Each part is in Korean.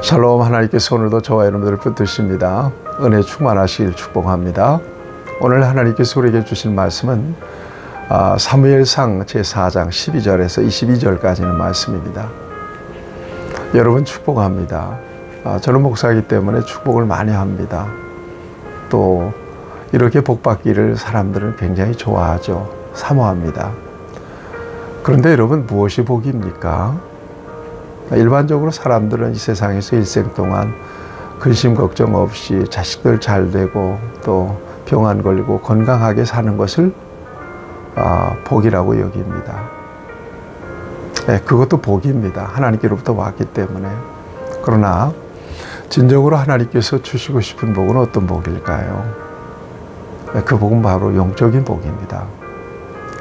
샬롬. 하나님께서 오늘도 저와 여러분들을 붙드십니다. 은혜 충만하시길 축복합니다. 오늘 하나님께서 우리에게 주신 말씀은 사무엘상 제4장 12절에서 22절까지는 말씀입니다. 여러분 축복합니다. 저는 목사이기 때문에 축복을 많이 합니다. 또 이렇게 복받기를 사람들은 굉장히 좋아하죠. 사모합니다. 그런데 여러분, 무엇이 복입니까? 일반적으로 사람들은 이 세상에서 일생 동안 근심 걱정 없이 자식들 잘 되고 또 병 안 걸리고 건강하게 사는 것을 복이라고 여깁니다. 네, 그것도 복입니다. 하나님께로부터 왔기 때문에. 그러나 진정으로 하나님께서 주시고 싶은 복은 어떤 복일까요? 네, 그 복은 바로 영적인 복입니다.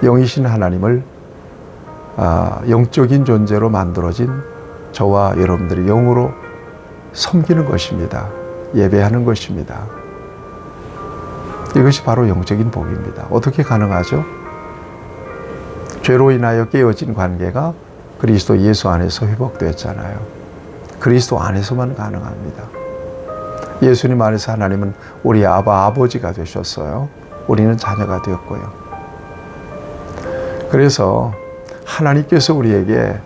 영이신 하나님을 영적인 존재로 만들어진 저와 여러분들이 영으로 섬기는 것입니다. 예배하는 것입니다. 이것이 바로 영적인 복입니다. 어떻게 가능하죠? 죄로 인하여 깨어진 관계가 그리스도 예수 안에서 회복되었잖아요. 그리스도 안에서만 가능합니다. 예수님 안에서 하나님은 우리 아버지가 되셨어요. 우리는 자녀가 되었고요. 그래서 하나님께서 우리에게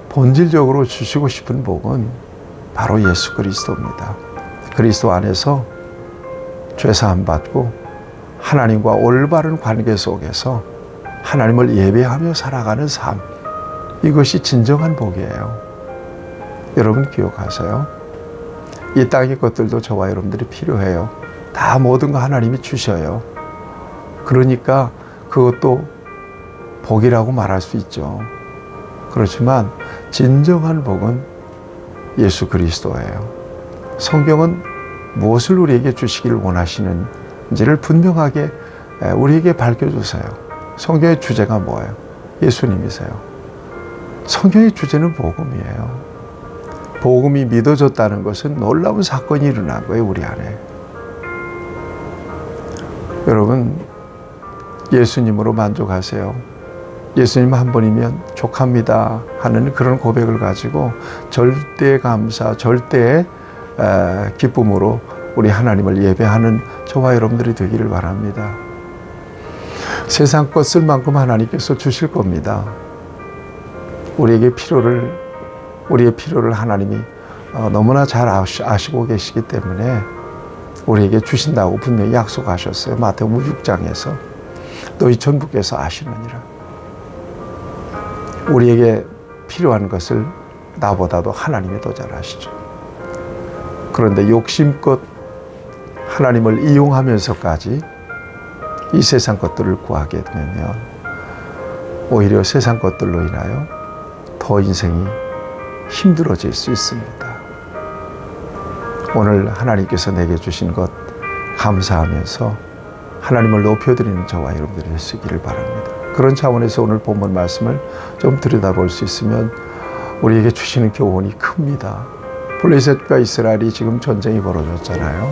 본질적으로 주시고 싶은 복은 바로 예수 그리스도입니다. 그리스도 안에서 죄사함 받고 하나님과 올바른 관계 속에서 하나님을 예배하며 살아가는 삶, 이것이 진정한 복이에요. 여러분 기억하세요. 이 땅의 것들도 저와 여러분들이 필요해요. 다 모든 거 하나님이 주셔요. 그러니까 그것도 복이라고 말할 수 있죠. 그렇지만 진정한 복은 예수 그리스도예요. 성경은 무엇을 우리에게 주시기를 원하시는지를 분명하게 우리에게 밝혀주세요. 성경의 주제가 뭐예요? 예수님이세요. 성경의 주제는 복음이에요. 복음이 믿어졌다는 것은 놀라운 사건이 일어난 거예요, 우리 안에. 여러분, 예수님으로 만족하세요. 예수님 한 분이면 족합니다 하는 그런 고백을 가지고 절대 감사, 절대 기쁨으로 우리 하나님을 예배하는 저와 여러분들이 되기를 바랍니다. 세상 것 쓸 만큼 하나님께서 주실 겁니다. 우리의 필요를 하나님이 너무나 잘 아시고 계시기 때문에 우리에게 주신다고 분명히 약속하셨어요. 마태복음 6장에서 너희 전부께서 아시느니라. 우리에게 필요한 것을 나보다도 하나님이 더 잘 아시죠. 그런데 욕심껏 하나님을 이용하면서까지 이 세상 것들을 구하게 되면 오히려 세상 것들로 인하여 더 인생이 힘들어질 수 있습니다. 오늘 하나님께서 내게 주신 것 감사하면서 하나님을 높여드리는 저와 여러분들이 되시기를 바랍니다. 그런 차원에서 오늘 본문 말씀을 좀 들여다볼 수 있으면 우리에게 주시는 교훈이 큽니다. 블레셋과 이스라엘이 지금 전쟁이 벌어졌잖아요.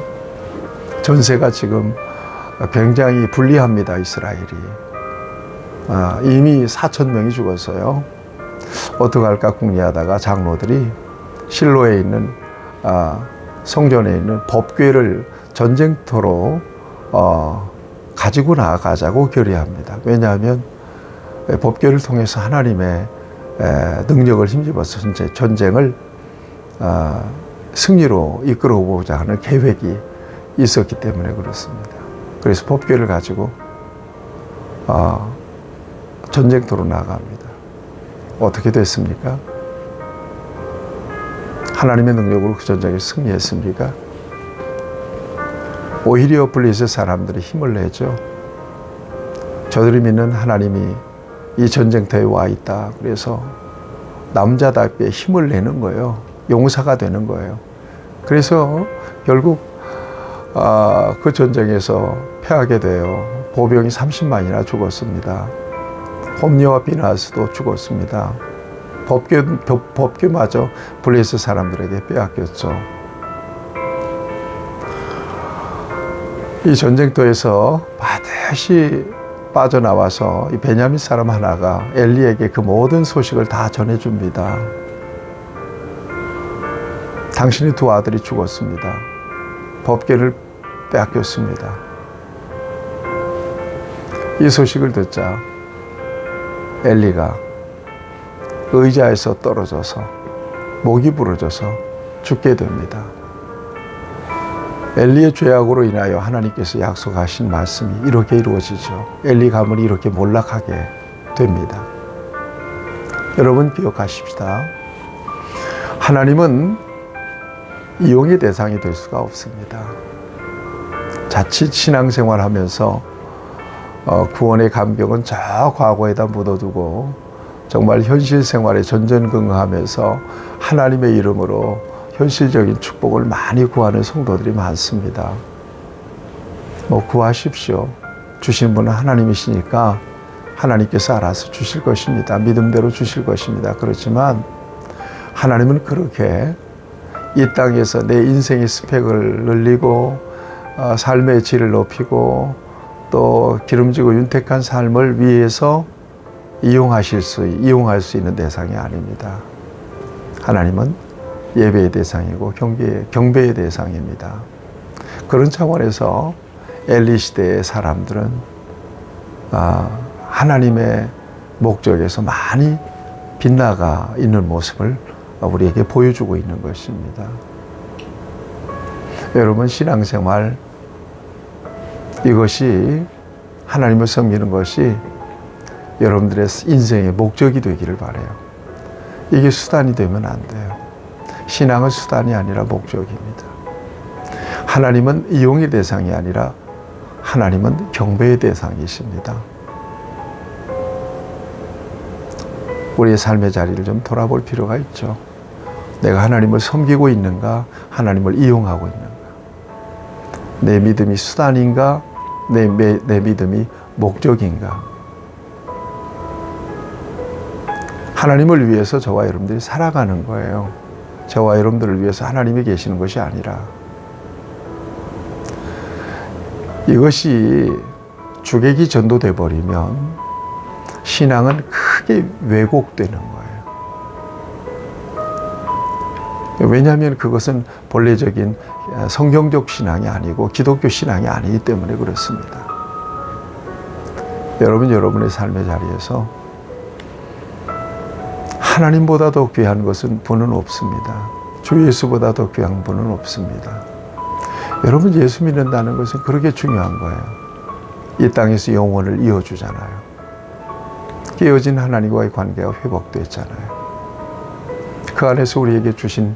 전세가 지금 굉장히 불리합니다. 이스라엘이. 이미 4,000명이 죽었어요. 어떡할까 궁리하다가 장로들이 실로에 있는 성전에 있는 법궤를 전쟁터로 가지고 나가자고 결의합니다. 왜냐하면 법궤를 통해서 하나님의 능력을 힘입어서 전쟁을 승리로 이끌어보자 하는 계획이 있었기 때문에 그렇습니다. 그래서 법궤를 가지고 전쟁터로 나갑니다. 어떻게 됐습니까? 하나님의 능력으로 그 전쟁에 승리했습니까? 오히려 블레셋 사람들이 힘을 내죠. 저들이 믿는 하나님이 이 전쟁터에 와 있다. 그래서 남자답게 힘을 내는 거예요. 용사가 되는 거예요. 그래서 결국 그 전쟁에서 패하게 돼요. 보병이 30만이나 죽었습니다. 홈리와 비나스도 죽었습니다. 법궤마저 블레셋 사람들에게 빼앗겼죠. 이 전쟁터에서 반드시 빠져나와서 이 베냐민 사람 하나가 엘리에게 그 모든 소식을 다 전해줍니다. 당신의 두 아들이 죽었습니다. 법궤를 빼앗겼습니다. 이 소식을 듣자 엘리가 의자에서 떨어져서 목이 부러져서 죽게 됩니다. 엘리의 죄악으로 인하여 하나님께서 약속하신 말씀이 이렇게 이루어지죠. 엘리 가문이 이렇게 몰락하게 됩니다. 여러분 기억하십시다. 하나님은 이용의 대상이 될 수가 없습니다. 자칫 신앙생활하면서 구원의 감격은 저 과거에다 묻어두고 정말 현실 생활에 전전긍긍하면서 하나님의 이름으로 현실적인 축복을 많이 구하는 성도들이 많습니다. 구하십시오. 주신 분은 하나님이시니까 하나님께서 알아서 주실 것입니다. 믿음대로 주실 것입니다. 그렇지만 하나님은 그렇게 이 땅에서 내 인생의 스펙을 늘리고 삶의 질을 높이고 또 기름지고 윤택한 삶을 위해서 이용할 수 있는 대상이 아닙니다. 하나님은 예배의 대상이고 경배의 대상입니다. 그런 차원에서 엘리 시대의 사람들은 하나님의 목적에서 많이 빗나가 있는 모습을 우리에게 보여주고 있는 것입니다. 여러분 신앙생활 이것이 하나님을 섬기는 것이 여러분들의 인생의 목적이 되기를 바라요. 이게 수단이 되면 안 돼요. 신앙은 수단이 아니라 목적입니다. 하나님은 이용의 대상이 아니라 하나님은 경배의 대상이십니다. 우리의 삶의 자리를 좀 돌아볼 필요가 있죠. 내가 하나님을 섬기고 있는가, 하나님을 이용하고 있는가. 내 믿음이 수단인가, 내 믿음이 목적인가. 하나님을 위해서 저와 여러분들이 살아가는 거예요. 저와 여러분들을 위해서 하나님이 계시는 것이 아니라. 이것이 주객이 전도돼 버리면 신앙은 크게 왜곡되는 거예요. 왜냐하면 그것은 본래적인 성경적 신앙이 아니고 기독교 신앙이 아니기 때문에 그렇습니다. 여러분의 삶의 자리에서 하나님보다 더 귀한 분은 없습니다. 주 예수보다 더 귀한 분은 없습니다. 여러분 예수 믿는다는 것은 그렇게 중요한 거예요. 이 땅에서 영혼을 이어주잖아요. 깨어진 하나님과의 관계가 회복됐잖아요. 그 안에서 우리에게 주신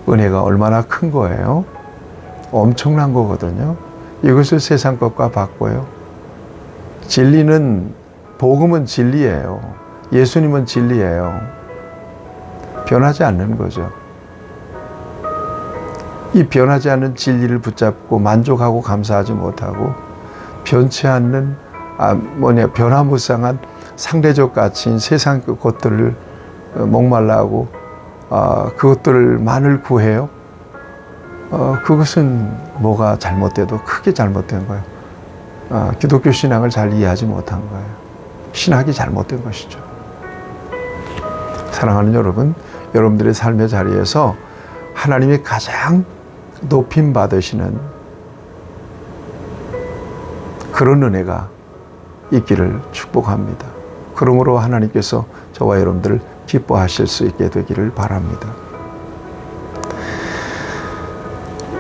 은혜가 얼마나 큰 거예요? 엄청난 거거든요. 이것을 세상 것과 바꿔요. 진리는, 복음은 진리예요. 예수님은 진리예요. 변하지 않는 거죠. 이 변하지 않는 진리를 붙잡고 만족하고 감사하지 못하고 변치 않는 변화무쌍한 상대적 가치인 세상 것들을 목말라하고 그것들만을 구해요. 그것은 뭐가 잘못돼도 크게 잘못된 거예요. 기독교 신앙을 잘 이해하지 못한 거예요. 신학이 잘못된 것이죠. 사랑하는 여러분, 여러분들의 삶의 자리에서 하나님이 가장 높임 받으시는 그런 은혜가 있기를 축복합니다. 그러므로 하나님께서 저와 여러분들을 기뻐하실 수 있게 되기를 바랍니다.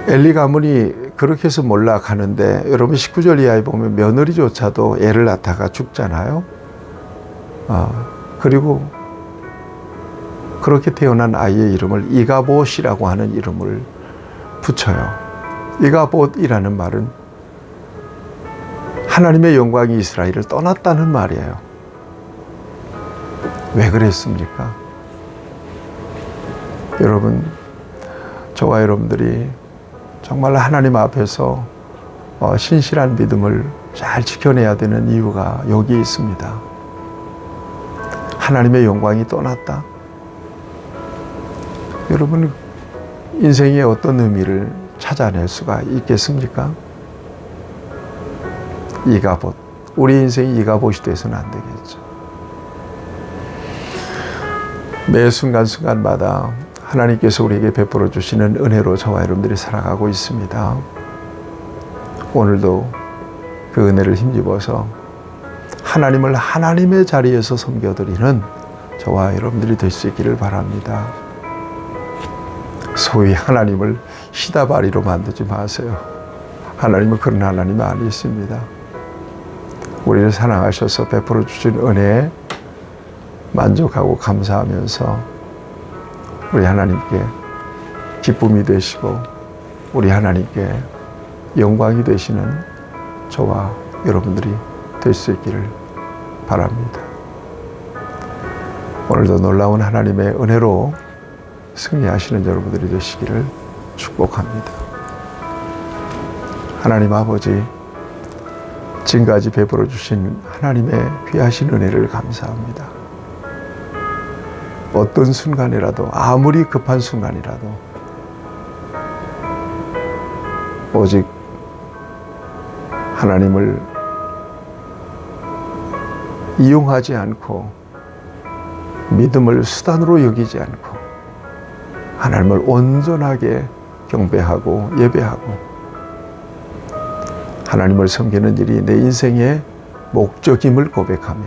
엘리 가문이 그렇게 해서 몰락하는데 여러분 19절 이하에 보면 며느리조차도 애를 낳다가 죽잖아요. 그리고 그렇게 태어난 아이의 이름을 이가봇이라고 하는 이름을 붙여요. 이가봇이라는 말은 하나님의 영광이 이스라엘을 떠났다는 말이에요. 왜 그랬습니까? 여러분, 저와 여러분들이 정말 하나님 앞에서 신실한 믿음을 잘 지켜내야 되는 이유가 여기에 있습니다. 하나님의 영광이 떠났다. 여러분, 인생의 어떤 의미를 찾아낼 수가 있겠습니까? 이가봇. 우리 인생이 이가봇이 돼서는 안 되겠죠. 매 순간순간마다 하나님께서 우리에게 베풀어 주시는 은혜로 저와 여러분들이 살아가고 있습니다. 오늘도 그 은혜를 힘입어서 하나님을 하나님의 자리에서 섬겨드리는 저와 여러분들이 될 수 있기를 바랍니다. 소위 하나님을 시다바리로 만들지 마세요. 하나님은 그런 하나님이 아니십니다. 우리를 사랑하셔서 베풀어 주신 은혜에 만족하고 감사하면서 우리 하나님께 기쁨이 되시고 우리 하나님께 영광이 되시는 저와 여러분들이 될 수 있기를 바랍니다. 오늘도 놀라운 하나님의 은혜로 승리하시는 여러분들이 되시기를 축복합니다. 하나님 아버지, 지금까지 베풀어 주신 하나님의 귀하신 은혜를 감사합니다. 어떤 순간이라도, 아무리 급한 순간이라도 오직 하나님을 이용하지 않고 믿음을 수단으로 여기지 않고 하나님을 온전하게 경배하고 예배하고 하나님을 섬기는 일이 내 인생의 목적임을 고백하며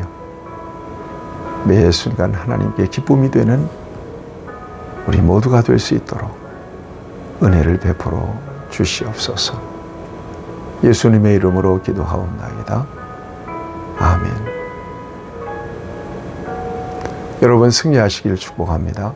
매 순간 하나님께 기쁨이 되는 우리 모두가 될 수 있도록 은혜를 베풀어 주시옵소서. 예수님의 이름으로 기도하옵나이다. 아멘. 여러분 승리하시길 축복합니다.